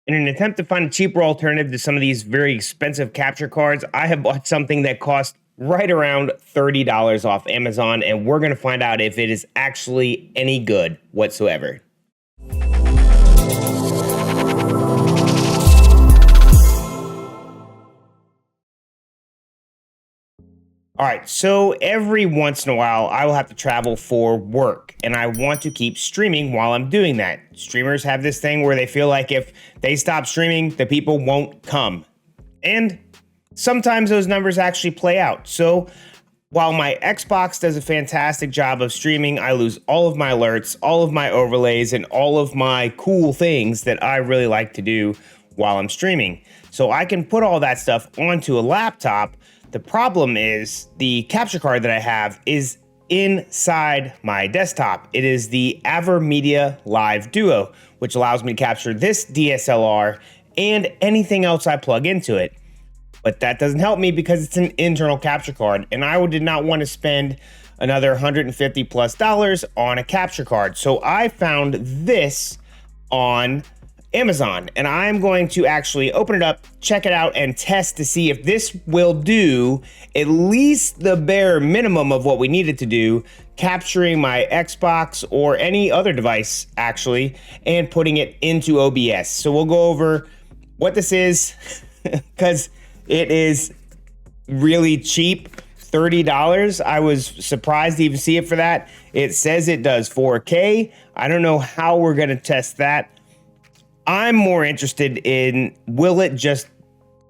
In an attempt to find a cheaper alternative to some of these very expensive capture cards, I have bought something that cost right around $30 off Amazon, and we're going to find out if it is actually any good whatsoever. All right, so every once in a while, I will have to travel for work, and I want to keep streaming while I'm doing that. Streamers have this thing where they feel like if they stop streaming, the people won't come. And sometimes those numbers actually play out. So while my Xbox does a fantastic job of streaming, I lose all of my alerts, all of my overlays, and all of my cool things that I really like to do while I'm streaming. So I can put all that stuff onto a laptop. The problem is the capture card that I have is inside my desktop. It is the AverMedia Live Duo, which allows me to capture this DSLR and anything else I plug into it. But that doesn't help me because it's an internal capture card, and I did not want to spend another $150+ on a capture card. So I found this on Amazon, and I'm going to actually open it up, check it out, and test to see if this will do at least the bare minimum of what we needed to do, capturing my Xbox or any other device actually, and putting it into OBS. So we'll go over what this is because it is really cheap, $30. I was surprised to even see it for that. It says it does 4K. I don't know how we're going to test that. I'm more interested in, will it just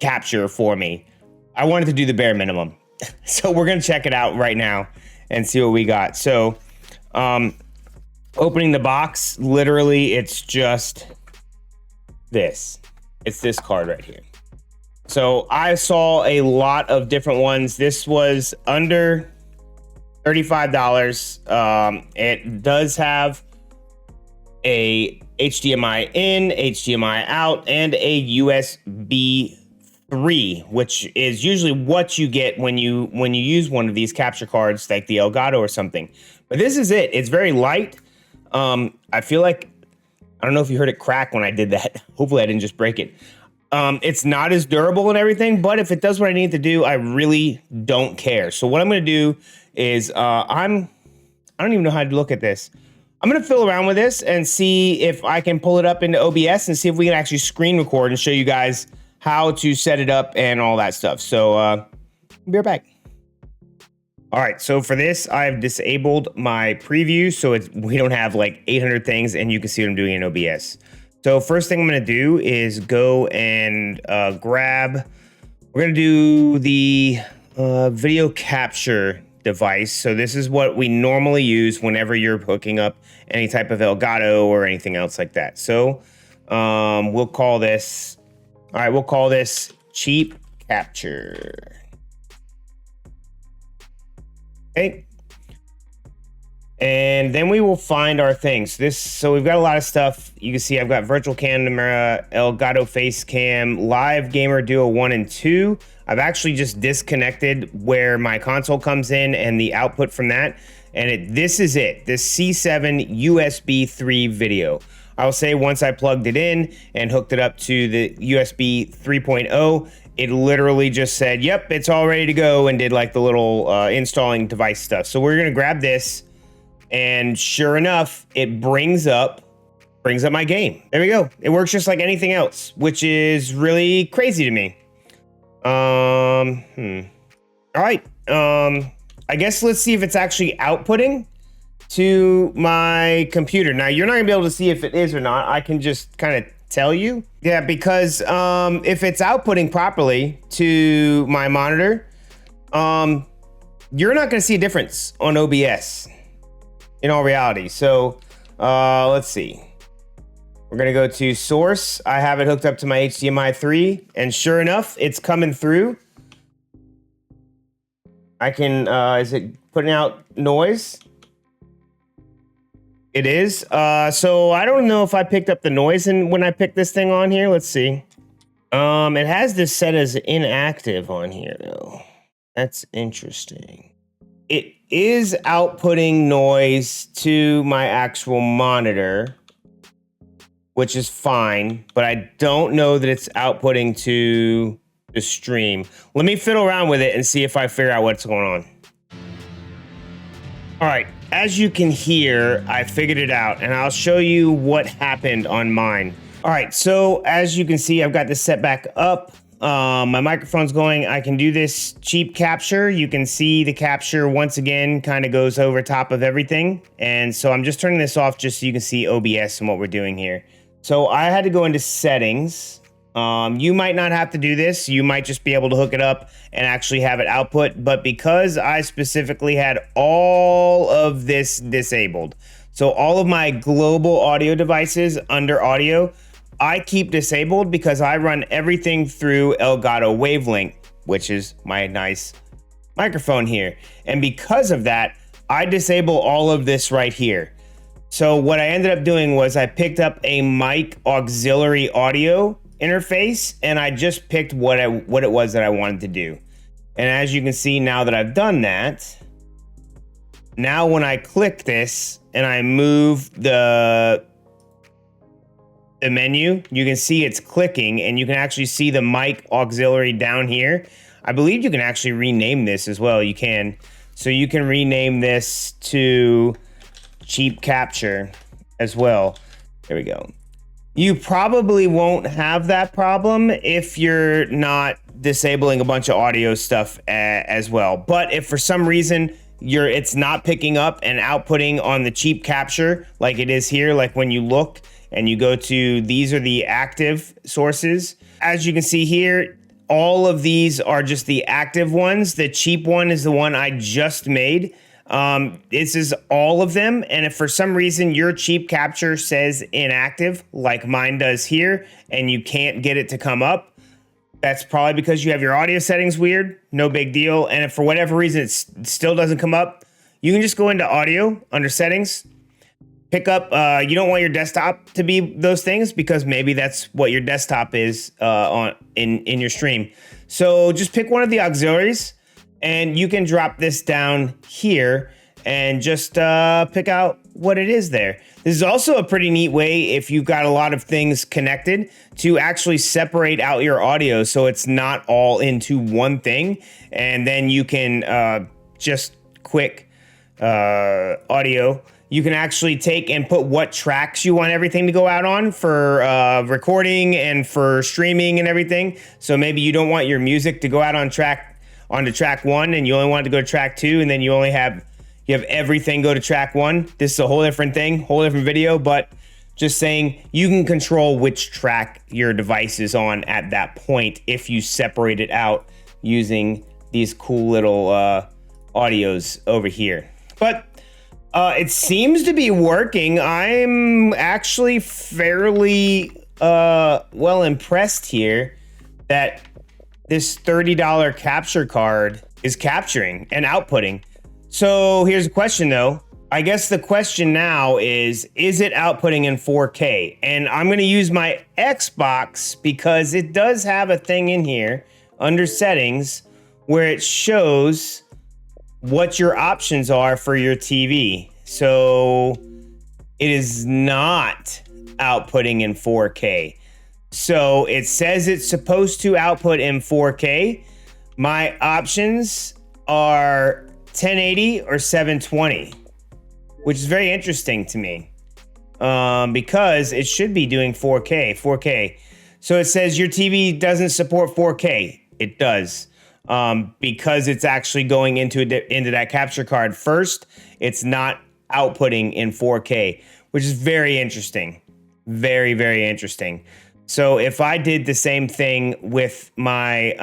capture for me? I wanted to do the bare minimum. So we're going to check it out right now and see what we got. So opening the box, literally it's just this. It's this card right here. So I saw a lot of different ones. This was under $35. It does have a HDMI in, HDMI out, and a USB 3, which is usually what you get when you use one of these capture cards like the Elgato or something. But this is it. It's very light. I feel like, I don't know if you heard it crack when I did that. Hopefully I didn't just break it. It's not as durable and everything, but if it does what I need to do, I really don't care. So what I'm going to do is I don't even know how to look at this. I'm going to fiddle around with this and see if I can pull it up into OBS and see if we can actually screen record and show you guys how to set it up and all that stuff. So I'll be right back. All right, so for this, I've disabled my preview so we don't have like 800 things and you can see what I'm doing in OBS. So first thing I'm going to do is go and we're going to do the video capture device. So this is what we normally use whenever you're hooking up any type of Elgato or anything else like that. So we'll call this cheap capture. Okay. And then we will find our things. So we've got a lot of stuff. You can see I've got virtual camera, Elgato face cam, live gamer duo 1 and 2. I've actually just disconnected where my console comes in and the output from that. And this is it, this C7 USB 3 video. I'll say once I plugged it in and hooked it up to the USB 3.0, it literally just said, yep, it's all ready to go, and did like the little installing device stuff. So we're gonna grab this, and sure enough, it brings up my game. There we go. It works just like anything else, which is really crazy to me. All right. I guess let's see if it's actually outputting to my computer. Now, you're not gonna be able to see if it is or not. I can just kind of tell you. Yeah, because if it's outputting properly to my monitor, you're not gonna see a difference on OBS in all reality. So let's see. We're gonna go to source. I have it hooked up to my HDMI 3, and sure enough, it's coming through. I can, is it putting out noise? It is. So I don't know if I picked up the noise when I picked this thing on here. Let's see. It has this set as inactive on here though. That's interesting. It is outputting noise to my actual monitor. which is fine, but I don't know that it's outputting to the stream. Let me fiddle around with it and see if I figure out what's going on. All right, as you can hear, I figured it out, and I'll show you what happened on mine. All right, so as you can see, I've got this set back up. My microphone's going. I can do this cheap capture. You can see the capture once again kind of goes over top of everything. And so I'm just turning this off just so you can see OBS and what we're doing here. So I had to go into settings. You might not have to do this. You might just be able to hook it up and actually have it output. But because I specifically had all of this disabled, so all of my global audio devices under audio, I keep disabled because I run everything through Elgato Wavelength, which is my nice microphone here. And because of that, I disable all of this right here. So what I ended up doing was I picked up a mic auxiliary audio interface, and I just picked what it was that I wanted to do. And as you can see, now that I've done that, now when I click this and I move the menu, you can see it's clicking, and you can actually see the mic auxiliary down here. I believe you can actually rename this as well. You can. So you can rename this to cheap capture as well. There we go. You probably won't have that problem if you're not disabling a bunch of audio stuff as well. But if for some reason it's not picking up and outputting on the cheap capture like it is here, like when you look and you go to, these are the active sources. As you can see here, all of these are just the active ones. The cheap one is the one I just made. This is all of them. And if for some reason your cheap capture says inactive, like mine does here, and you can't get it to come up, that's probably because you have your audio settings weird. No big deal. And if for whatever reason it still doesn't come up, you can just go into audio under settings, pick up, you don't want your desktop to be those things because maybe that's what your desktop is in your stream. So just pick one of the auxiliaries and you can drop this down here and just pick out what it is there. This is also a pretty neat way, if you've got a lot of things connected, to actually separate out your audio so it's not all into one thing. And then you can just quick audio. You can actually take and put what tracks you want everything to go out on for recording and for streaming and everything. So maybe you don't want your music to go out onto track 1 and you only want it to go to track 2, and then you have everything go to track 1. This is a whole different thing, whole different video, but just saying you can control which track your device is on at that point if you separate it out using these cool little audios over here. But it seems to be working. I'm actually fairly well impressed here that this $30 capture card is capturing and outputting. So here's a question though. I guess the question now is it outputting in 4K? And I'm gonna use my Xbox because it does have a thing in here under settings where it shows what your options are for your TV. So it is not outputting in 4K. So it says it's supposed to output in 4K. My options are 1080 or 720, which is very interesting to me because it should be doing 4K. So it says your TV doesn't support 4K. It does. Because it's actually going into that capture card first, it's not outputting in 4K, which is very interesting. Very, very interesting. So if I did the same thing with my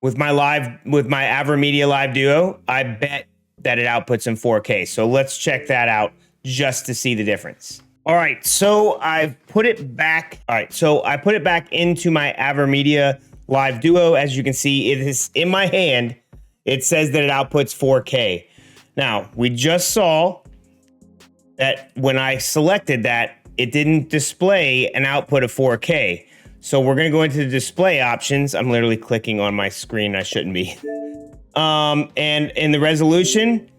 AverMedia Live Duo, I bet that it outputs in 4K. So let's check that out just to see the difference. All right, so I've put it back. All right, so I put it back into my AverMedia Live Duo. As you can see, it is in my hand. It says that it outputs 4K. Now, we just saw that when I selected that, it didn't display an output of 4K. So we're gonna go into the display options. I'm literally clicking on my screen. I shouldn't be. And in the resolution,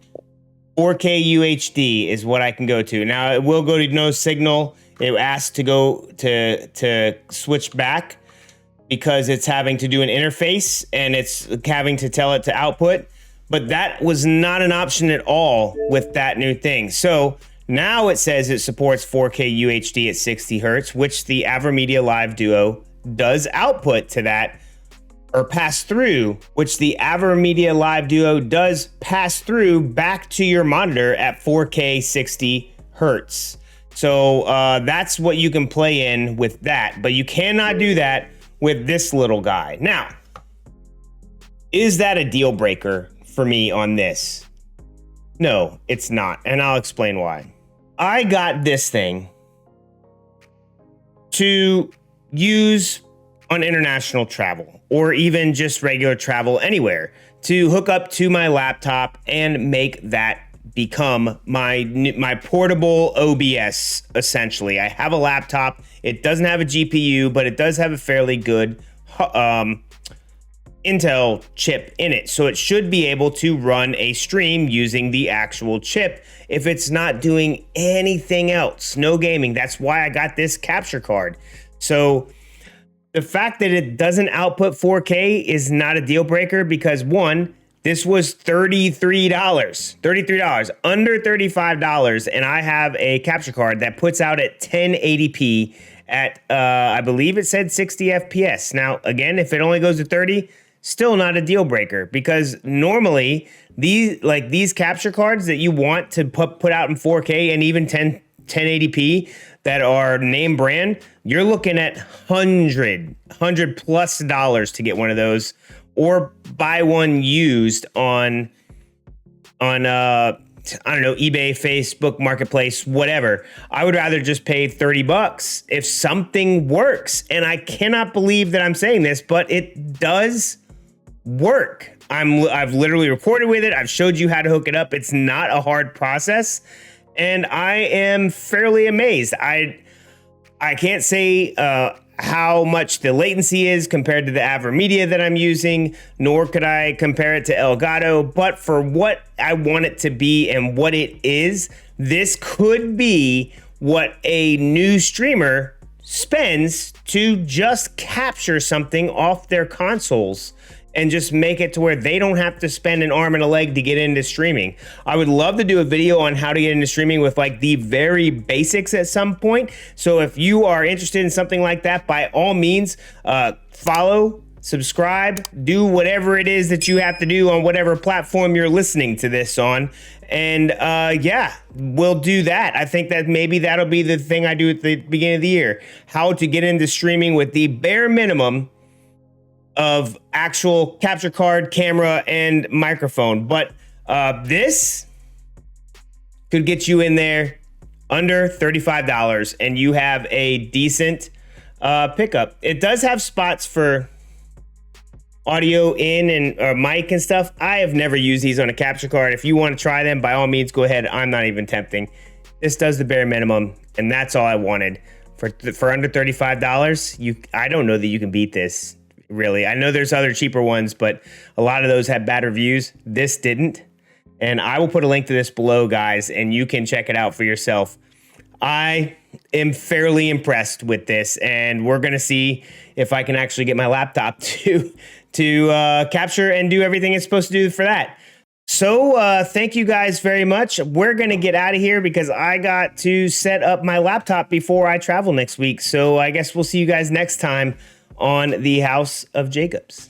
4K UHD is what I can go to. Now it will go to no signal It asks to go to switch back because it's having to do an interface and it's having to tell it to output. But that was not an option at all with that new thing. So now it says it supports 4K UHD at 60 hertz, which the AverMedia Live Duo does output to that, or pass through, which the AverMedia Live Duo does pass through back to your monitor at 4K 60 hertz. So that's what you can play in with that, but you cannot do that with this little guy. Now, is that a deal breaker for me on this? No, it's not, and I'll explain why. I got this thing to use on international travel, or even just regular travel anywhere, to hook up to my laptop and make that become my portable OBS, essentially. I have a laptop. It doesn't have a GPU, but it does have a fairly good Intel chip in it. So it should be able to run a stream using the actual chip if it's not doing anything else. No gaming. That's why I got this capture card. So the fact that it doesn't output 4K is not a deal breaker because, one, this was $33, under $35, and I have a capture card that puts out at 1080p at, I believe it said 60 FPS. Now, again, if it only goes to 30, still not a deal breaker because normally these capture cards that you want to put out in 4K and even 1080p that are name brand, you're looking at $100 plus to get one of those, or buy one used on I don't know, eBay, Facebook, Marketplace, whatever. I would rather just pay $30 if something works. And I cannot believe that I'm saying this, but it does work. I've literally recorded with it. I've showed you how to hook it up. It's not a hard process. And I am fairly amazed. I can't say how much the latency is compared to the AverMedia that I'm using, nor could I compare it to Elgato. But for what I want it to be and what it is, this could be what a new streamer spends to just capture something off their consoles and just make it to where they don't have to spend an arm and a leg to get into streaming. I would love to do a video on how to get into streaming with like the very basics at some point. So if you are interested in something like that, by all means, follow, subscribe, do whatever it is that you have to do on whatever platform you're listening to this on. And yeah, we'll do that. I think that maybe that'll be the thing I do at the beginning of the year. How to get into streaming with the bare minimum of actual capture card, camera, and microphone. But this could get you in there under $35 and you have a decent pickup. It does have spots for audio in and mic and stuff. I have never used these on a capture card. If you want to try them, by all means, go ahead. I'm not even tempting. This does the bare minimum, and that's all I wanted. For under $35, I don't know that you can beat this. Really, I know there's other cheaper ones, but a lot of those have bad reviews. This didn't. And I will put a link to this below, guys, and you can check it out for yourself. I am fairly impressed with this, and we're going to see if I can actually get my laptop to capture and do everything it's supposed to do for that. So thank you guys very much. We're going to get out of here because I got to set up my laptop before I travel next week. So I guess we'll see you guys next time on the House of Jacobs.